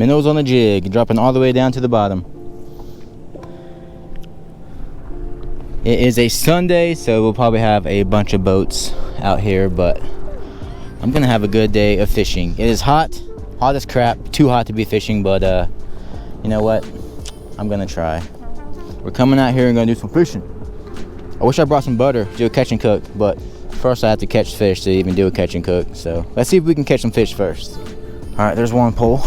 Minnows on the jig, dropping all the way down to the bottom. It is a Sunday, so we'll probably have a bunch of boats out here, but I'm gonna have a good day of fishing. It is hot as crap, too hot to be fishing, but you know what? I'm gonna try. We're coming out here and gonna do some fishing. I wish I brought some butter to do a catch and cook, but first I have to catch fish to even do a catch and cook. So let's see if we can catch some fish first. All right, there's one pole.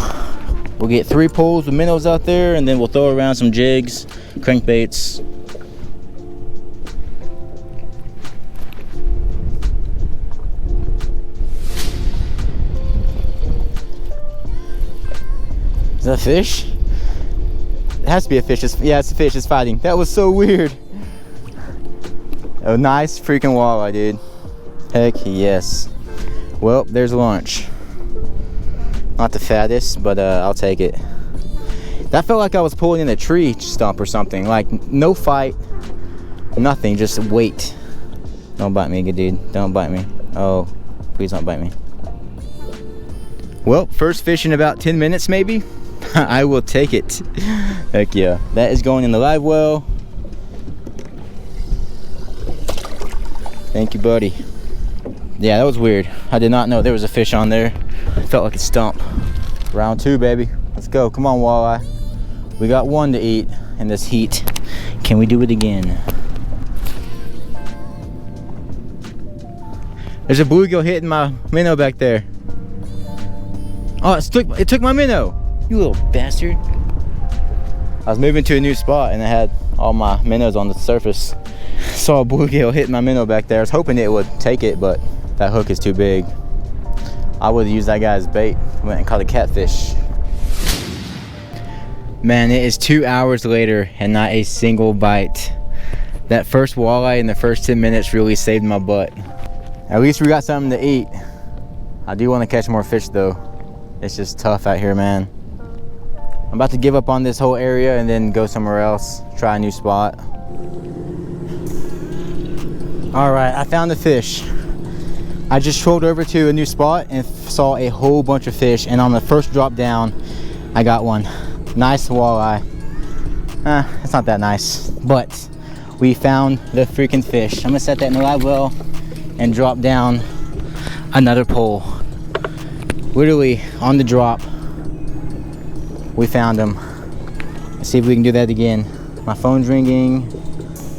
We'll get 3 poles with minnows out there, and then we'll throw around some jigs, crankbaits. Is that a fish? It has to be a fish. Yeah, it's a fish. It's fighting. That was so weird. A nice freaking walleye, dude. Heck yes. Well, there's lunch. Not the fattest, but I'll take it. That felt like I was pulling in a tree stump or something. Like, no fight, nothing, just wait. Don't bite me, good dude. Don't bite me. Oh, please don't bite me. Well, first fish in about 10 minutes maybe. I will take it. Heck yeah. That is going in the live well. Thank you, buddy. Yeah, that was weird. I did not know there was a fish on there. It felt like a stump. Round 2, baby. Let's go. Come on, walleye. We got 1 to eat in this heat. Can we do it again? There's a bluegill hitting my minnow back there. Oh, it took my minnow. You little bastard. I was moving to a new spot and I had all my minnows on the surface. Saw a bluegill hitting my minnow back there. I was hoping it would take it, but that hook is too big. I would have used that guy as bait. Went and caught a catfish. Man, it is 2 hours later and not a single bite. That first walleye in the first 10 minutes really saved my butt. At least we got something to eat. I do want to catch more fish though. It's just tough out here, man. I'm about to give up on this whole area and then go somewhere else, try a new spot. All right, I found the fish. I just trolled over to a new spot and saw a whole bunch of fish, and on the first drop down, I got one. Nice walleye. It's not that nice, but we found the freaking fish. I'm gonna set that in the live well and drop down another pole. Literally on the drop, we found him. Let's see if we can do that again. My phone's ringing.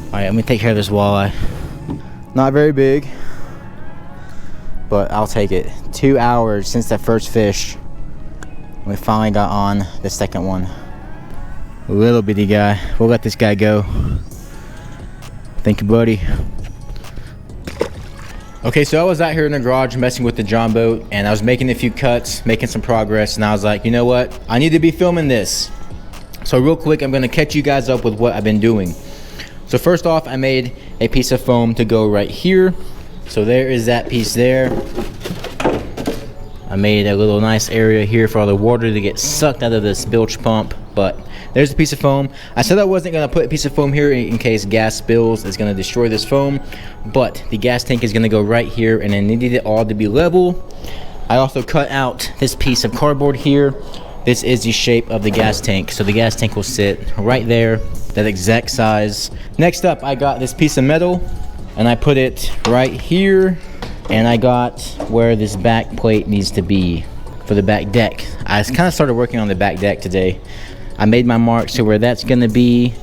All right, let me take care of this walleye. Not very big, but I'll take it. 2 hours since that first fish. We finally got on the second one. A little bitty guy. We'll let this guy go. Thank you, buddy. Okay, so I was out here in the garage messing with the JON boat, and I was making a few cuts, making some progress, and I was like, you know what? I need to be filming this. So real quick, I'm gonna catch you guys up with what I've been doing. So first off, I made a piece of foam to go right here. So there is that piece there. I made a little nice area here for all the water to get sucked out of this bilge pump, but there's a piece of foam. I said I wasn't gonna put a piece of foam here in case gas spills. It's gonna destroy this foam, but the gas tank is gonna go right here, and I needed it all to be level. I also cut out this piece of cardboard here. This is the shape of the gas tank, so the gas tank will sit right there, that exact size. Next up, I got this piece of metal, and I put it right here, and I got where this back plate needs to be for the back deck. I kind of started working on the back deck today. I made my marks to where that's gonna be,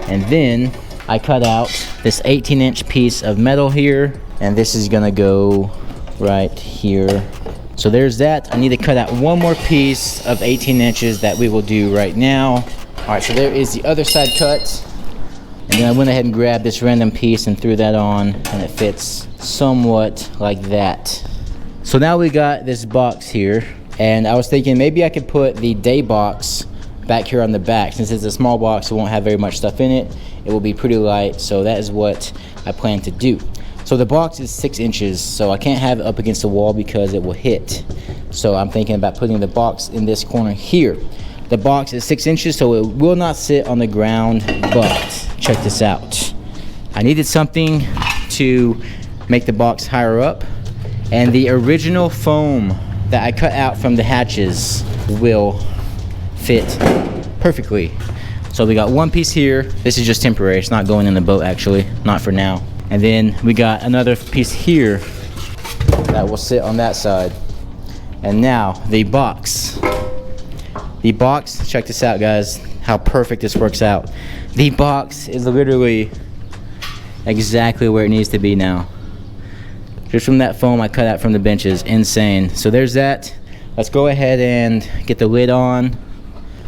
and then I cut out this 18-inch piece of metal here, and this is gonna go right here. So there's that. I need to cut out one more piece of 18 inches that we will do right now. All right, so there is the other side cut. And then I went ahead and grabbed this random piece and threw that on, and it fits somewhat like that. So now we got this box here, and I was thinking maybe I could put the day box back here on the back. Since it's a small box, it won't have very much stuff in it. It will be pretty light, so that is what I plan to do. So the box is 6 inches, so I can't have it up against the wall because it will hit. So I'm thinking about putting the box in this corner here. The box is 6 inches, so it will not sit on the ground, but check this out. I needed something to make the box higher up, and the original foam that I cut out from the hatches will fit perfectly. So we got one piece here. This is just temporary. It's not going in the boat actually, not for now. And then we got another piece here that will sit on that side. And now the box. The box, check this out guys, how perfect this works out. The box is literally exactly where it needs to be now. Just from that foam I cut out from the benches, insane. So there's that. Let's go ahead and get the lid on.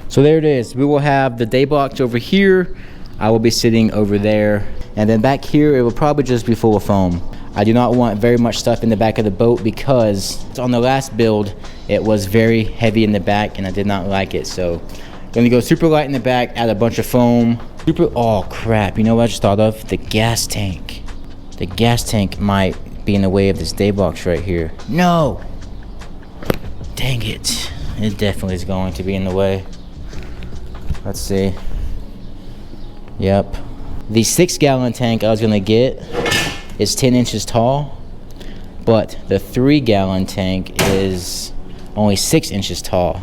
So there it is. We will have the day box over here. I will be sitting over there. And then back here, it will probably just be full of foam. I do not want very much stuff in the back of the boat because on the last build, it was very heavy in the back and I did not like it. So I'm gonna go super light in the back, add a bunch of foam. Oh crap, you know what I just thought of? The gas tank. The gas tank might be in the way of this day box right here. No! Dang it. It definitely is going to be in the way. Let's see. Yep. The 6-gallon tank I was gonna get is 10 inches tall, but the 3-gallon tank is only 6 inches tall.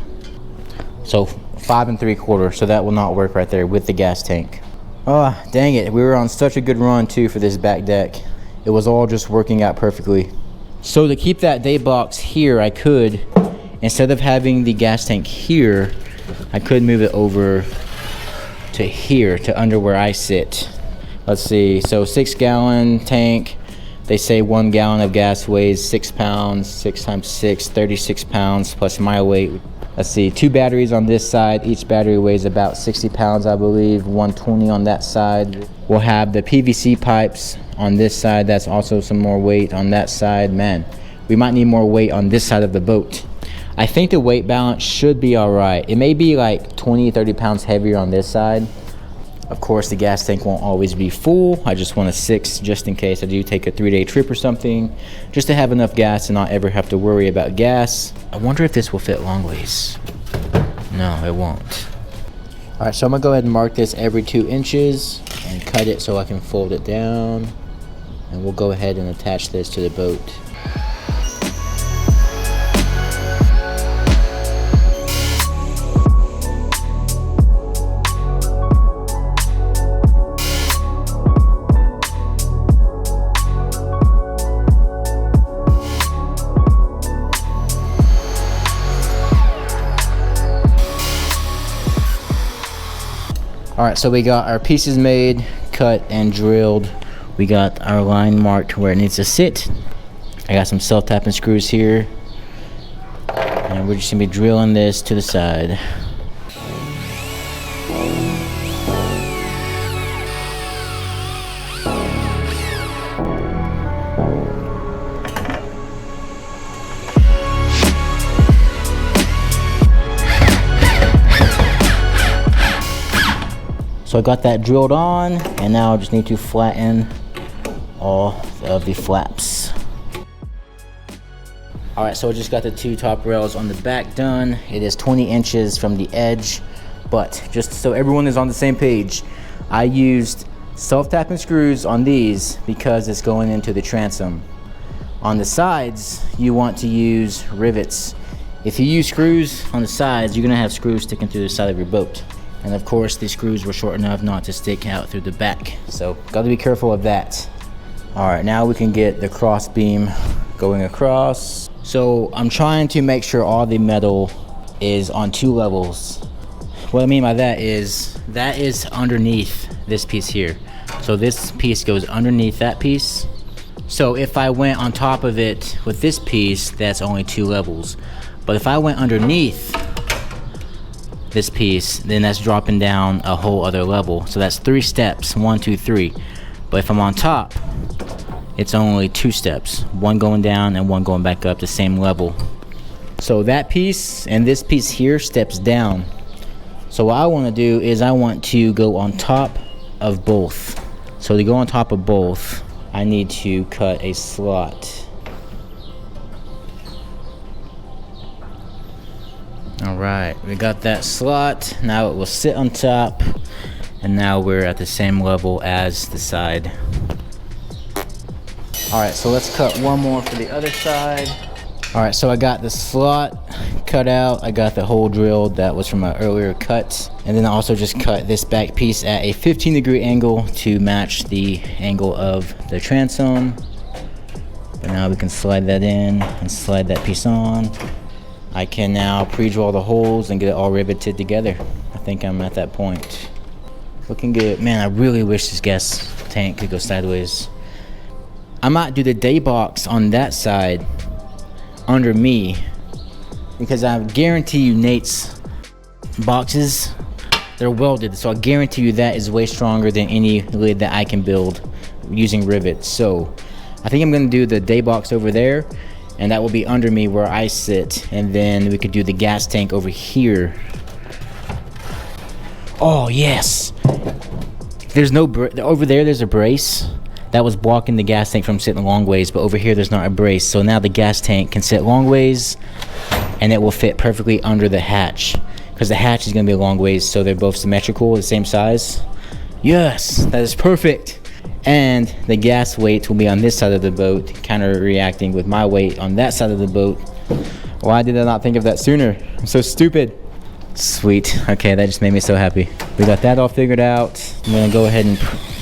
So 5 3/4, so that will not work right there with the gas tank. Oh, dang it. We were on such a good run too for this back deck. It was all just working out perfectly. So to keep that day box here, I could, instead of having the gas tank here, I could move it over to here, to under where I sit. Let's see, so 6-gallon tank, they say 1 gallon of gas weighs 6 pounds, 6 times 6, 36 pounds plus my weight. Let's see, 2 batteries on this side, each battery weighs about 60 pounds I believe, 120 on that side. We'll have the PVC pipes on this side, that's also some more weight on that side. Man, we might need more weight on this side of the boat. I think the weight balance should be all right. It may be like 20-30 pounds heavier on this side. Of course, the gas tank won't always be full. I just want a 6 just in case I do take a 3-day trip or something, just to have enough gas and not ever have to worry about gas. I wonder if this will fit long ways. No, it won't. All right, so I'm gonna go ahead and mark this every 2 inches and cut it so I can fold it down. And we'll go ahead and attach this to the boat. All right, so we got our pieces made, cut and drilled. We got our line marked where it needs to sit. I got some self-tapping screws here. And we're just gonna be drilling this to the side. So I got that drilled on, and now I just need to flatten all of the flaps. All right, so I just got the 2 top rails on the back done. It is 20 inches from the edge, but just so everyone is on the same page, I used self-tapping screws on these because it's going into the transom. On the sides, you want to use rivets. If you use screws on the sides, you're gonna have screws sticking through the side of your boat. And of course, these screws were short enough not to stick out through the back. So, gotta be careful of that. All right, now we can get the cross beam going across. So, I'm trying to make sure all the metal is on 2 levels. What I mean by that is underneath this piece here. So this piece goes underneath that piece. So if I went on top of it with this piece, that's only 2 levels. But if I went underneath this piece, then that's dropping down a whole other level. So that's 3 steps, 1, 2, 3. But if I'm on top, it's only 2 steps, 1 going down and 1 going back up the same level. So that piece and this piece here steps down. So what I want to do is I want to go on top of both. So to go on top of both, I need to cut a slot. Alright, we got that slot. Now it will sit on top, and now we're at the same level as the side. Alright, so let's cut one more for the other side. All right, so I got the slot cut out. I got the hole drilled. That was from my earlier cut. And then I also just cut this back piece at a 15-degree angle to match the angle of the transom. But now we can slide that in and slide that piece on. I can now pre-drill the holes and get it all riveted together. I think I'm at that point. Looking good. Man, I really wish this gas tank could go sideways. I might do the day box on that side under me, because I guarantee you Nate's boxes, they're welded, so I guarantee you that is way stronger than any lid that I can build using rivets. So I think I'm gonna do the day box over there, and that will be under me where I sit, and then we could do the gas tank over here. Oh yes, there's no over there, there's a brace that was blocking the gas tank from sitting long ways, but over here there's not a brace, so now the gas tank can sit long ways and it will fit perfectly under the hatch, because the hatch is going to be a long ways, so they're both symmetrical, the same size. Yes, that is perfect. And the gas weight will be on this side of the boat, counter reacting with my weight on that side of the boat. Why did I not think of that sooner? I'm so stupid. Sweet. Okay, that just made me so happy. We got that all figured out. I'm gonna go ahead and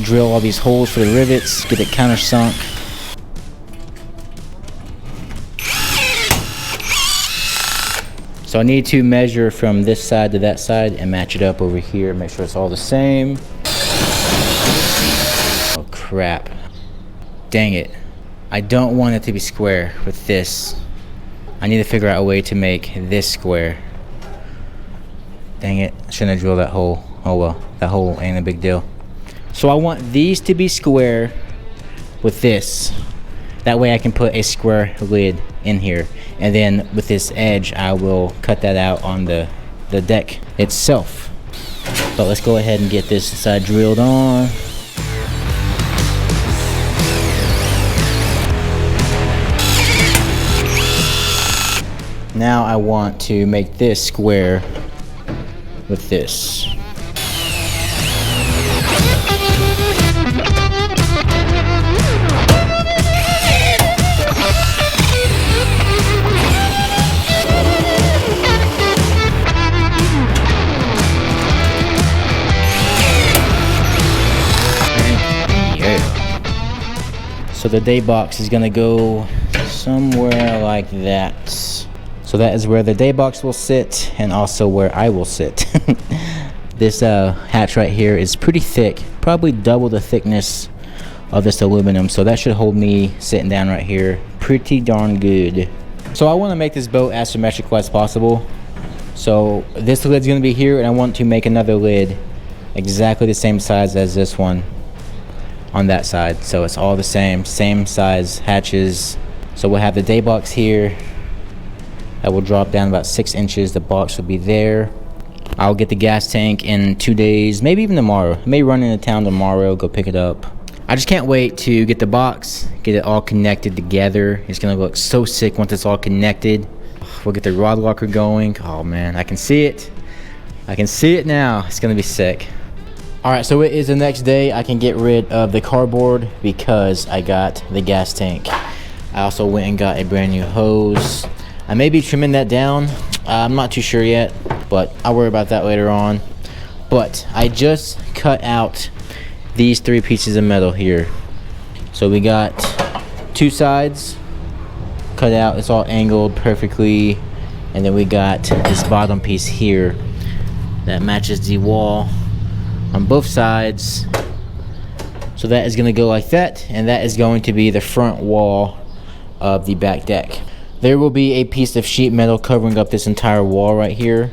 drill all these holes for the rivets, get it countersunk. So I need to measure from this side to that side and match it up over here, make sure it's all the same. Oh crap. Dang it. I don't want it to be square with this. I need to figure out a way to make this square. Dang it, I shouldn't have drilled that hole. Oh well, that hole ain't a big deal. So I want these to be square with this. That way I can put a square lid in here. And then with this edge, I will cut that out on the deck itself. But let's go ahead and get this side drilled on. Now I want to make this square with this. So the day box is gonna go somewhere like that. So that is where the day box will sit, and also where I will sit. This hatch right here is pretty thick, probably double the thickness of this aluminum, so that should hold me sitting down right here pretty darn good. So I want to make this boat as symmetrical as possible. So this lid's going to be here, and I want to make another lid exactly the same size as this one on that side, so it's all the same size hatches. So we'll have the day box here. That will drop down about 6 inches. The box will be there. I'll get the gas tank in 2 days, maybe even tomorrow. I may run into town tomorrow, go pick it up. I just can't wait to get the box, get it all connected together. It's gonna look so sick once it's all connected. We'll get the rod locker going. Oh man, I can see it. I can see it now. It's gonna be sick. All right, so it is the next day. I can get rid of the cardboard because I got the gas tank. I also went and got a brand new hose. I may be trimming that down. I'm not too sure yet, but I'll worry about that later on. But I just cut out these 3 pieces of metal here. So we got 2 sides cut out. It's all angled perfectly. And then we got this bottom piece here that matches the wall on both sides. So that is going to go like that, and that is going to be the front wall of the back deck. There will be a piece of sheet metal covering up this entire wall right here,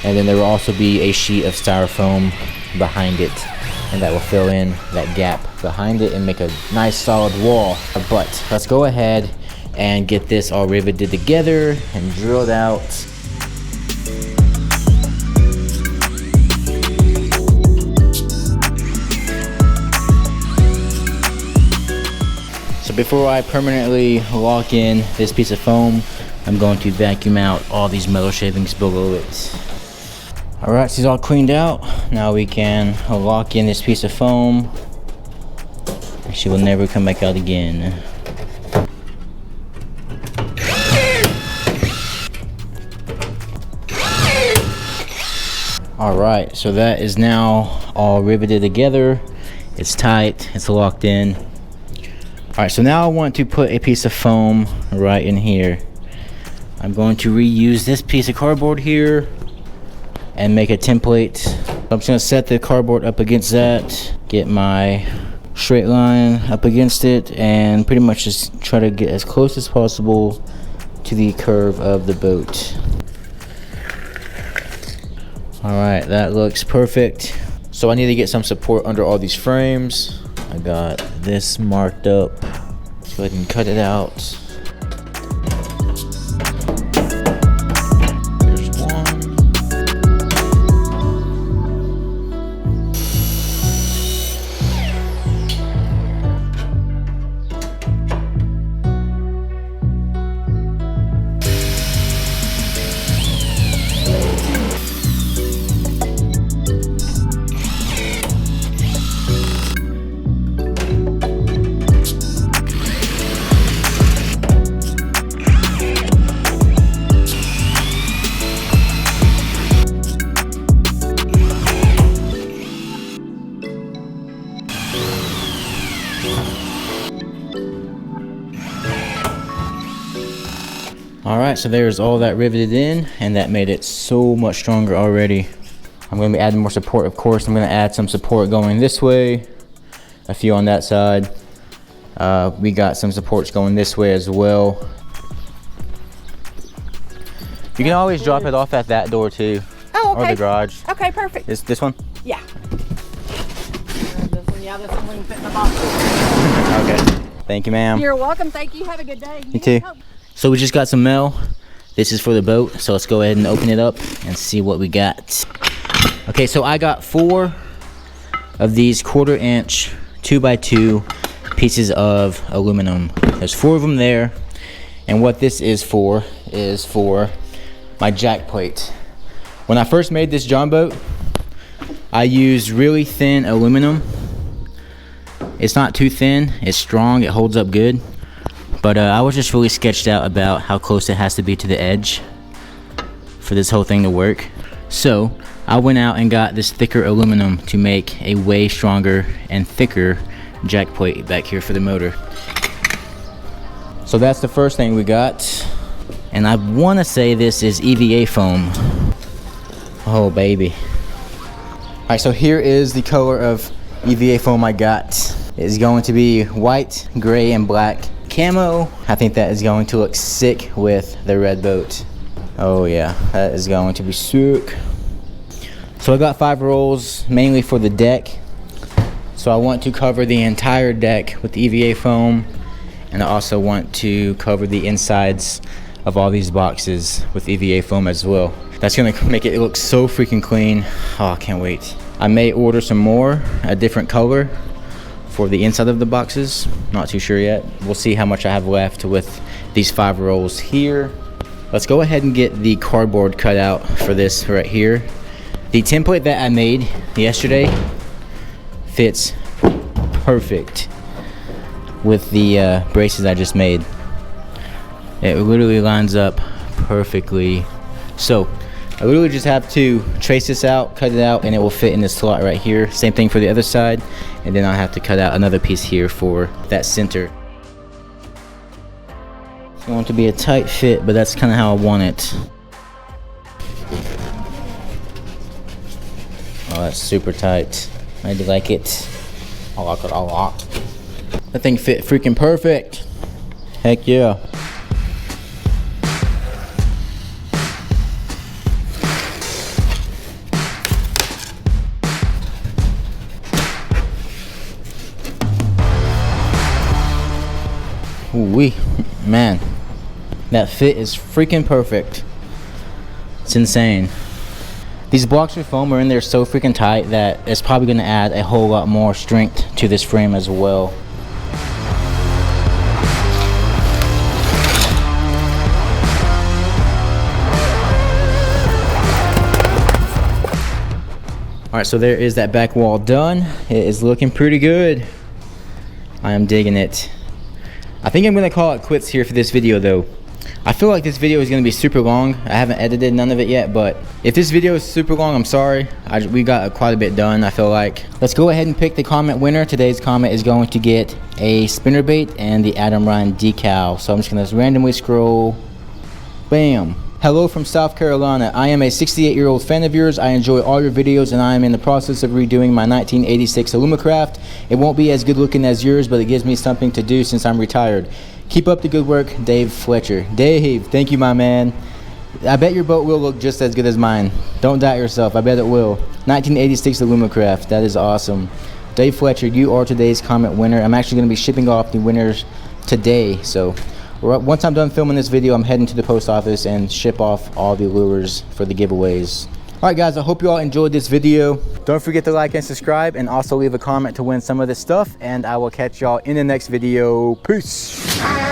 and then there will also be a sheet of styrofoam behind it, and that will fill in that gap behind it and make a nice solid wall. But let's go ahead and get this all riveted together and drilled out. So before I permanently lock in this piece of foam, I'm going to vacuum out all these metal shavings below it. Alright, she's all cleaned out. Now we can lock in this piece of foam. She will never come back out again. All right, so that is now all riveted together. It's tight, it's locked in. All right, so now I want to put a piece of foam right in here. I'm going to reuse this piece of cardboard here and make a template. I'm just gonna set the cardboard up against that, get my straight line up against it, and pretty much just try to get as close as possible to the curve of the boat. All right, that looks perfect. So I need to get some support under all these frames. I got this marked up. Let's go ahead and cut it out. There's one. All right, so there's all that riveted in, and that made it so much stronger already. I'm gonna be adding more support, of course. I'm gonna add some support going this way, a few on that side. We got some supports going this way as well. You can always drop it off at that door too. Oh, okay. Or the garage. Okay, perfect. This one? Yeah. This one, yeah, this one we can fit in the box. Okay. Thank you, ma'am. You're welcome. Thank you. Have a good day. You too. So we just got some mail. This is for the boat, so let's go ahead and open it up and see what we got. Okay, so I got 4 of these 1/4 inch 2x2 pieces of aluminum. There's 4 of them there, and what this is for my jack plate. When I first made this John boat, I used really thin aluminum. It's not too thin, it's strong, it holds up good. But I was just really sketched out about how close it has to be to the edge for this whole thing to work. So I went out and got this thicker aluminum to make a way stronger and thicker jack plate back here for the motor. So that's the first thing we got. And I want to say this is EVA foam. Oh baby. All right, so here is the color of EVA foam I got. It's going to be white, gray, and black camo. I think that is going to look sick with the red boat. Oh yeah, that is going to be sick. So I got 5 rolls mainly for the deck. So I want to cover the entire deck with EVA foam, and I also want to cover the insides of all these boxes with EVA foam as well. That's gonna make it look so freaking clean. Oh, I can't wait. I may order some more, a different color for the inside of the boxes. Not too sure yet. We'll see how much I have left with these 5 rolls here. Let's go ahead and get the cardboard cut out for this right here. The template that I made yesterday fits perfect with the braces I just made. It literally lines up perfectly. So I literally just have to trace this out, cut it out, and it will fit in this slot right here. Same thing for the other side, and then I'll have to cut out another piece here for that center. It's going to be a tight fit, but that's kind of how I want it. Oh, that's super tight. I do like it. I like it a lot. That thing fit freaking perfect. Heck yeah. Ooh-wee, man, that fit is freaking perfect. It's insane. These blocks of foam are in there so freaking tight that it's probably going to add a whole lot more strength to this frame as well. Alright, so there is that back wall done. It is looking pretty good. I am digging it. I think I'm going to call it quits here for this video though. I feel like this video is going to be super long. I haven't edited none of it yet, but if this video is super long, I'm sorry. We got quite a bit done, I feel like. Let's go ahead and pick the comment winner. Today's comment is going to get a spinnerbait and the Adam Ryan decal. So I'm just going to randomly scroll. Bam. Hello from South Carolina. I am a 68-year-old fan of yours. I enjoy all your videos and I am in the process of redoing my 1986 Alumacraft. It won't be as good looking as yours, but it gives me something to do since I'm retired. Keep up the good work, Dave Fletcher. Dave, thank you, my man. I bet your boat will look just as good as mine. Don't doubt yourself. I bet it will. 1986 Alumacraft. That is awesome. Dave Fletcher, you are today's comment winner. I'm actually going to be shipping off the winners today, so once I'm done filming this video, I'm heading to the post office and ship off all the lures for the giveaways. Alright guys, I hope you all enjoyed this video. Don't forget to like and subscribe, and also leave a comment to win some of this stuff, and I will catch y'all in the next video. Peace!